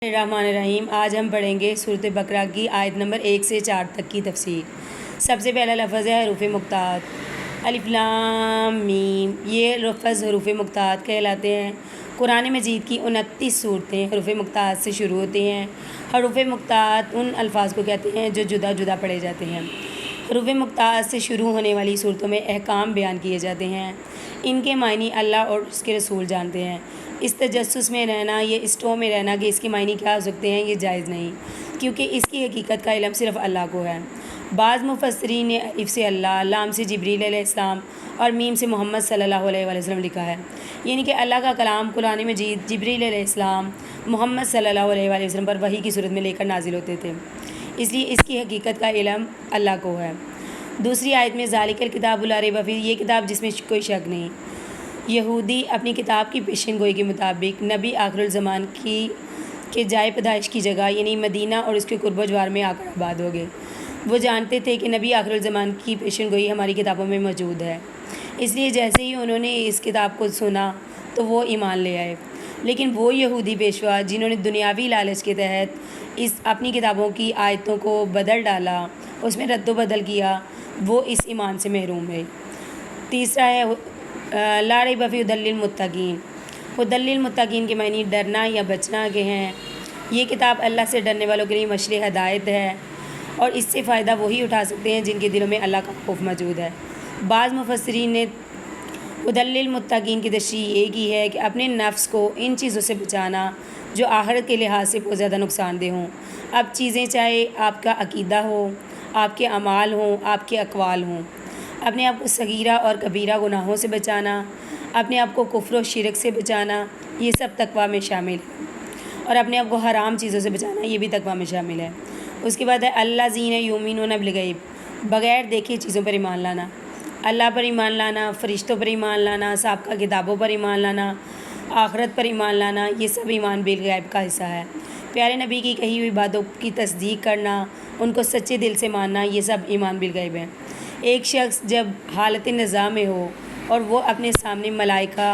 الرحمن الرحیم۔ آج ہم پڑھیں گے سورۃ بقرہ کی آیت نمبر 1 سے 4 تک کی تفسیر۔ سب سے پہلا لفظ ہے حروف مقطعات۔ الف لام میم، یہ لفظ حروف مقطعات کہلاتے ہیں۔ قرآن مجید کی 29 صورتیں حروف مقطعات سے شروع ہوتی ہیں۔ حروف مقطعات ان الفاظ کو کہتے ہیں جو جدا جدا پڑھے جاتے ہیں۔ حروف مقطعات سے شروع ہونے والی صورتوں میں احکام بیان کیے جاتے ہیں۔ ان کے معنی اللہ اور اس کے رسول جانتے ہیں۔ اس تجسس میں رہنا، یہ اسٹو میں رہنا کہ اس کے معنی کیا ہو سکتے ہیں، یہ جائز نہیں، کیونکہ اس کی حقیقت کا علم صرف اللہ کو ہے۔ بعض مفسرین نے الف سے اللہ، لام سے جبریل علیہ السلام اور میم سے محمد صلی اللہ علیہ وآلہ وسلم لکھا ہے، یعنی کہ اللہ کا کلام قرآن مجید جبریل علیہ السلام محمد صلی اللہ علیہ وآلہ وسلم پر وحی کی صورت میں لے کر نازل ہوتے تھے، اس لیے اس کی حقیقت کا علم اللہ کو ہے۔ دوسری آیت میں ذالک الکتاب لا ریب فیہ، یہ کتاب جس میں کوئی شک نہیں۔ یہودی اپنی کتاب کی پیشن گوئی کے مطابق نبی آخر الزمان کے جائے پیدائش کی جگہ یعنی مدینہ اور اس کے قرب و جوار میں آ کر آباد ہو گئے۔ وہ جانتے تھے کہ نبی آخر الزمان کی پیشن گوئی ہماری کتابوں میں موجود ہے، اس لیے جیسے ہی انہوں نے اس کتاب کو سنا تو وہ ایمان لے آئے۔ لیکن وہ یہودی پیشوا جنہوں نے دنیاوی لالچ کے تحت اپنی کتابوں کی آیتوں کو بدل ڈالا، اس میں رد و بدل کیا، وہ اس ایمان سے محروم ہے۔ تیسرا ہے لا ریب فیہ ھدی للمتقین۔ ھدی للمتقین کے معنی ڈرنا یا بچنا کے ہیں۔ یہ کتاب اللہ سے ڈرنے والوں کے لیے مشرع ہدایت ہے، اور اس سے فائدہ وہی اٹھا سکتے ہیں جن کے دلوں میں اللہ کا خوف موجود ہے۔ بعض مفسرین نے ھدی للمتقین کی تشریح یہ کی ہے کہ اپنے نفس کو ان چیزوں سے بچانا جو آخرت کے لحاظ سے بہت زیادہ نقصان دہ ہوں۔ اب چیزیں چاہے آپ کا عقیدہ ہو، آپ کے اعمال ہوں، آپ کے اقوال ہوں۔ اپنے آپ کو صغیرہ اور کبیرہ گناہوں سے بچانا، اپنے آپ کو کفر و شرک سے بچانا، یہ سب تقویٰ میں شامل ہے، اور اپنے آپ کو حرام چیزوں سے بچانا، یہ بھی تقویٰ میں شامل ہے۔ اس کے بعد ہے الذین یؤمنون بالغیب، بغیر دیکھے چیزوں پر ایمان لانا، اللہ پر ایمان لانا، فرشتوں پر ایمان لانا، سابقہ کتابوں پر ایمان لانا، آخرت پر ایمان لانا، یہ سب ایمان بالغیب کا حصہ ہے۔ پیارے نبی کی کہی ہوئی باتوں کی تصدیق کرنا، ان کو سچے دل سے ماننا، یہ سب ایمان بالغیب ہے۔ ایک شخص جب حالت نزاع میں ہو اور وہ اپنے سامنے ملائکہ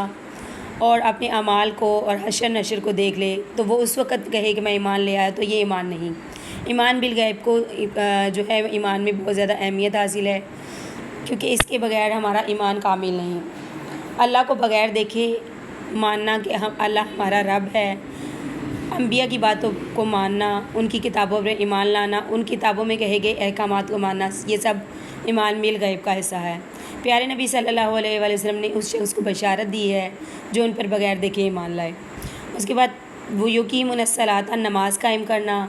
اور اپنے اعمال کو اور حشر نشر کو دیکھ لے تو وہ اس وقت کہے کہ میں ایمان لے آیا، تو یہ ایمان نہیں۔ ایمان بالغیب کو جو ہے ایمان میں بہت زیادہ اہمیت حاصل ہے، کیونکہ اس کے بغیر ہمارا ایمان کامل نہیں۔ اللہ کو بغیر دیکھے ماننا کہ اللہ ہمارا رب ہے، انبیاء کی باتوں کو ماننا، ان کی کتابوں پر ایمان لانا، ان کتابوں میں کہے گئے احکامات کو ماننا، یہ سب ایمان بالغیب کا حصہ ہے۔ پیارے نبی صلی اللہ علیہ وآلہ وسلم نے اس شخص کو بشارت دی ہے جو ان پر بغیر دیکھے ایمان لائے۔ اس کے بعد وہ یقیمون الصلاۃ، نماز قائم کرنا،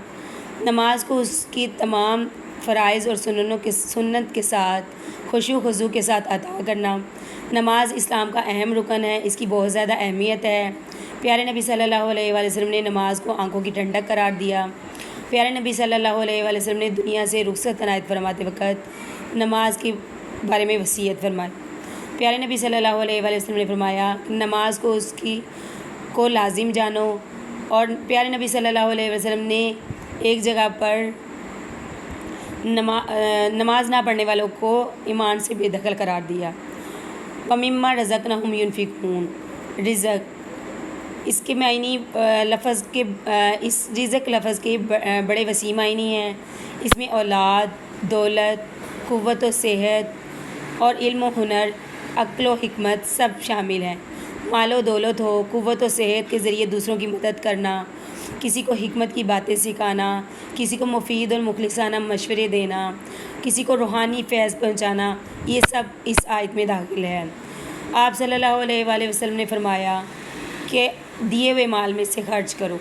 نماز کو اس کی تمام فرائض اور سنت کے ساتھ خشوع و خضوع کے ساتھ ادا کرنا۔ نماز اسلام کا اہم رکن ہے، اس کی بہت زیادہ اہمیت ہے۔ پیارے نبی صلی اللہ علیہ وآلہ وسلم نے نماز کو آنکھوں کی ٹھنڈک قرار دیا۔ پیارے نبی صلی اللہ علیہ وآلہ وسلم نے دنیا سے رخصت عنایت فرماتے وقت نماز کے بارے میں وصیت فرمائی۔ پیارے نبی صلی اللہ علیہ وآلہ وسلم نے فرمایا نماز کو لازم جانو، اور پیارے نبی صلی اللہ علیہ وسلم نے ایک جگہ پر نماز نہ پڑھنے والوں کو ایمان سے بے دخل قرار دیا۔ وَمِمَّا رَزَقْنَاهُمْ يُنْفِقُونَ، رزق، اس کے معنی اس رزق لفظ کے بڑے وسیع معنی ہیں۔ اس میں اولاد، دولت، قوت و صحت اور علم و ہنر، عقل و حکمت سب شامل ہیں۔ مال و دولت ہو، قوت و صحت کے ذریعے دوسروں کی مدد کرنا، کسی کو حکمت کی باتیں سکھانا، کسی کو مفید اور مخلصانہ مشورے دینا، کسی کو روحانی فیض پہنچانا، یہ سب اس آیت میں داخل ہے۔ آپ صلی اللہ علیہ وآلہ وسلم نے فرمایا کہ دیے ہوئے مال میں سے خرچ کرو،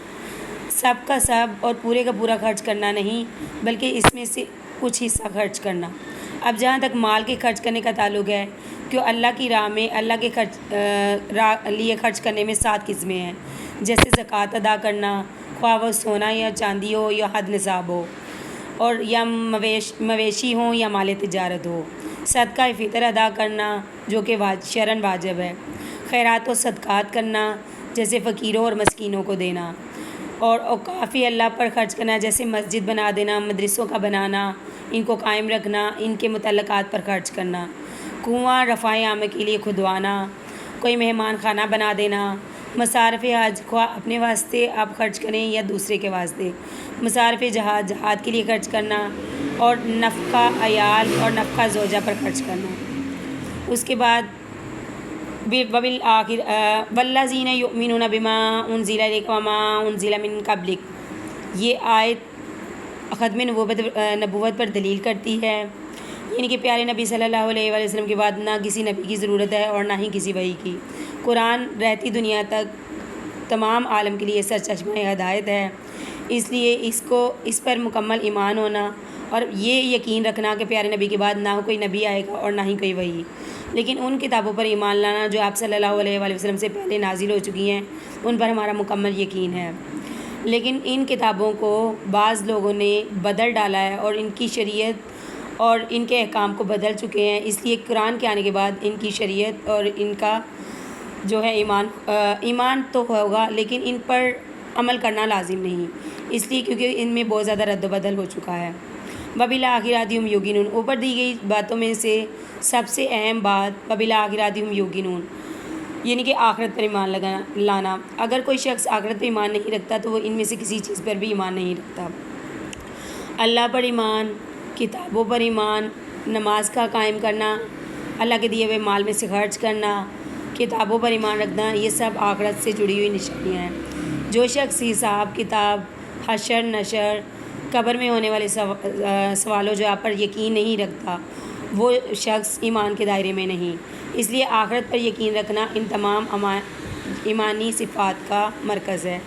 سب کا سب اور پورے کا پورا خرچ کرنا نہیں، بلکہ اس میں سے کچھ حصہ خرچ کرنا۔ اب جہاں تک مال کے خرچ کرنے کا تعلق ہے، کہ اللہ کی راہ میں اللہ کے لیے خرچ کرنے میں 7 قسمیں ہیں، جیسے زکوٰۃ ادا کرنا، خواہ وہ سونا یا چاندی ہو یا حد نصاب ہو، اور یا مویشی ہوں یا مال تجارت ہو، صدقہ فطر ادا کرنا جو کہ شرعاً واجب ہے، خیرات و صدقات کرنا جیسے فقیروں اور مسکینوں کو دینا، اور اوقاف اللہ پر خرچ کرنا جیسے مسجد بنا دینا، مدرسوں کا بنانا، ان کو قائم رکھنا، ان کے متعلقات پر خرچ کرنا، کنواں رفع عامہ کے لیے کھدوانا، کوئی مہمان خانہ بنا دینا، مصارف حج خواہ اپنے واسطے آپ خرچ کریں یا دوسرے کے واسطے، مصارف جہاد جہاد کے لیے خرچ کرنا، اور نفقہ عیال اور نفقہ زوجہ پر خرچ کرنا۔ اس کے بعد وبالآخر والذین یؤمنون بما انزل الیک وما انزل من قبلک، یہ آیت ختم نبوت پر دلیل کرتی ہے، یعنی کہ پیارے نبی صلی اللہ علیہ وآلہ وسلم کے بعد نہ کسی نبی کی ضرورت ہے اور نہ ہی کسی وحی کی۔ قرآن رہتی دنیا تک تمام عالم کے لیے سرچشمہ ہدایت ہے، اس لیے اس پر مکمل ایمان ہونا اور یہ یقین رکھنا کہ پیارے نبی کے بعد نہ کوئی نبی آئے گا اور نہ ہی کوئی وحی، لیکن ان کتابوں پر ایمان لانا جو آپ صلی اللہ علیہ وآلہ وسلم سے پہلے نازل ہو چکی ہیں ان پر ہمارا مکمل یقین ہے، لیکن ان کتابوں کو بعض لوگوں نے بدل ڈالا ہے اور ان کی شریعت اور ان کے احکام کو بدل چکے ہیں، اس لیے قرآن کے آنے کے بعد ان کی شریعت اور ان کا جو ہے ایمان تو ہوگا لیکن ان پر عمل کرنا لازم نہیں، اس لیے کیونکہ ان میں بہت زیادہ رد و بدل ہو چکا ہے۔ وبالآخرات ہم یوقنون، اوپر دی گئی باتوں میں سے سب سے اہم بات وبالآخرات ہم یوقنون، یعنی کہ آخرت پر ایمان لانا۔ اگر کوئی شخص آخرت پر ایمان نہیں رکھتا تو وہ ان میں سے کسی چیز پر بھی ایمان نہیں رکھتا۔ اللہ پر ایمان، کتابوں پر ایمان، نماز کا قائم کرنا، اللہ کے دیے ہوئے مال میں سے خرچ کرنا، کتابوں پر ایمان رکھنا، یہ سب آخرت سے جڑی ہوئی نشانیاں ہیں۔ جو شخص حساب کتاب، حشر نشر، قبر میں ہونے والے سوالوں جواب پر یقین نہیں رکھتا وہ شخص ایمان کے دائرے میں نہیں، اس لیے آخرت پر یقین رکھنا ان تمام ایمانی صفات کا مرکز ہے۔